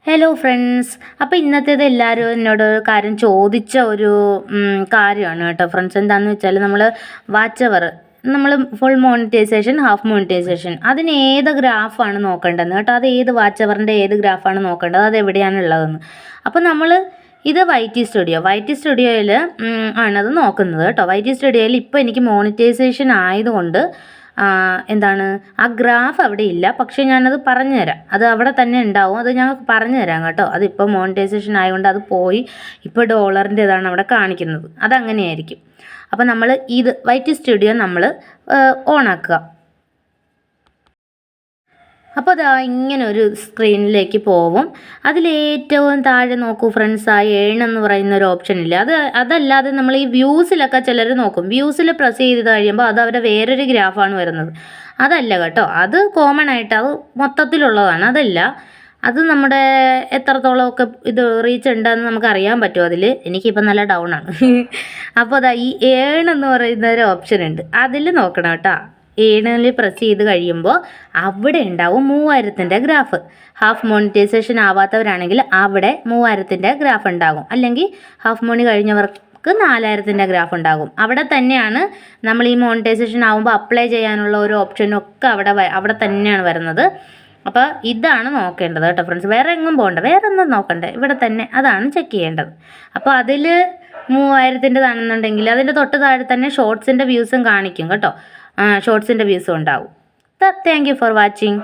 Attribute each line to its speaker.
Speaker 1: Hello friends. അപ്പോൾ ഇന്നത്തേത് എല്ലാവരും എന്നോട് ഒരു കാര്യം ചോദിച്ച ഒരു കാര്യമാണ് കേട്ടോ ഫ്രണ്ട്സ്. എന്താണെന്ന് വെച്ചാൽ വാച്ച് അവർ നമ്മൾ ഫുൾ മോണിറ്റൈസേഷൻ, ഹാഫ് മോണിറ്റൈസേഷൻ, അതിന് ഏത് ഗ്രാഫാണ് നോക്കേണ്ടതെന്ന് കേട്ടോ. അത് ഏത് വാച്ച് അവറിൻ്റെ ഏത് ഗ്രാഫാണ് നോക്കേണ്ടത്, അത് എവിടെയാണ് ഉള്ളതെന്ന്. അപ്പോൾ ഇത് വൈറ്റി സ്റ്റുഡിയോയിൽ ആണത് നോക്കുന്നത് കേട്ടോ. വൈറ്റി സ്റ്റുഡിയോയിൽ ഇപ്പോൾ എനിക്ക് മോണിറ്റൈസേഷൻ ആയതുകൊണ്ട് എന്താണ് ആ ഗ്രാഫ് അവിടെ ഇല്ല. പക്ഷേ ഞാനത് പറഞ്ഞു തരാം, അത് അവിടെ തന്നെ ഉണ്ടാവും. അത് ഞാൻ പറഞ്ഞു തരാം കേട്ടോ. അതിപ്പോൾ മോണിറ്റൈസേഷൻ ആയതുകൊണ്ട് അത് പോയി ഇപ്പോൾ ഡോളറിൻ്റെതാണ് അവിടെ കാണിക്കുന്നത്. അതങ്ങനെയായിരിക്കും. അപ്പോൾ വൈറ്റി സ്റ്റുഡിയോ ഓണാക്കുക. അപ്പോൾ അതാ ഇങ്ങനെ ഒരു സ്ക്രീനിലേക്ക് പോവും. അതിലേറ്റവും താഴെ നോക്കൂ ഫ്രണ്ട്സ്, ആ എന്ന് പറയുന്ന ഒരു ഓപ്ഷൻ ഇല്ല. അതല്ലാതെ നമ്മൾ ഈ വ്യൂസിലൊക്കെ ചിലർ നോക്കും. വ്യൂസിൽ പ്രസ് ചെയ്ത് കഴിയുമ്പോൾ അത് അവരുടെ വേറൊരു ഗ്രാഫാണ് വരുന്നത്. അതല്ല കേട്ടോ, അത് കോമൺ ആയിട്ട് അത് മൊത്തത്തിലുള്ളതാണ്. അതല്ല, അത് നമ്മുടെ എത്രത്തോളമൊക്കെ ഇത് റീച്ച് ഉണ്ടെന്ന് നമുക്ക് അറിയാൻ പറ്റും. എനിക്കിപ്പോൾ നല്ല ഡൗൺ ആണ്. അപ്പോൾ അതാ ഈ എന്ന് പറയുന്ന ഒരു ഓപ്ഷൻ ഉണ്ട്, അതിൽ നോക്കണം കേട്ടോ. ഏണിൽ പ്രസ് ചെയ്ത് കഴിയുമ്പോൾ അവിടെ ഉണ്ടാവും 3000ൻ്റെ ഗ്രാഫ്. ഹാഫ് മോണിറ്റൈസേഷൻ ആവാത്തവരാണെങ്കിൽ അവിടെ 3000ൻ്റെ ഗ്രാഫ് ഉണ്ടാകും. അല്ലെങ്കിൽ ഹാഫ് മോണി കഴിഞ്ഞവർക്ക് 4000ൻ്റെ ഗ്രാഫ് ഉണ്ടാകും. അവിടെ തന്നെയാണ് നമ്മൾ ഈ മോണിറ്റൈസേഷൻ ആകുമ്പോൾ അപ്ലൈ ചെയ്യാനുള്ള ഒരു ഓപ്ഷനൊക്കെ അവിടെ തന്നെയാണ് വരുന്നത്. അപ്പോൾ ഇതാണ് നോക്കേണ്ടത് കേട്ടോ ഫ്രണ്ട്സ്. വേറെ എങ്ങും പോകണ്ട, വേറെ ഒന്നും നോക്കണ്ട, ഇവിടെ തന്നെ അതാണ് ചെക്ക് ചെയ്യേണ്ടത്. അപ്പോൾ അതിൽ 3000ൻ്റെതാണെന്നുണ്ടെങ്കിൽ അതിൻ്റെ തൊട്ട് താഴെ തന്നെ ഷോർട്സിൻ്റെ വ്യൂസും കാണിക്കും കേട്ടോ. ഷോർട്സിൻ്റെ വ്യൂസും ഉണ്ടാവും. Thank you for watching.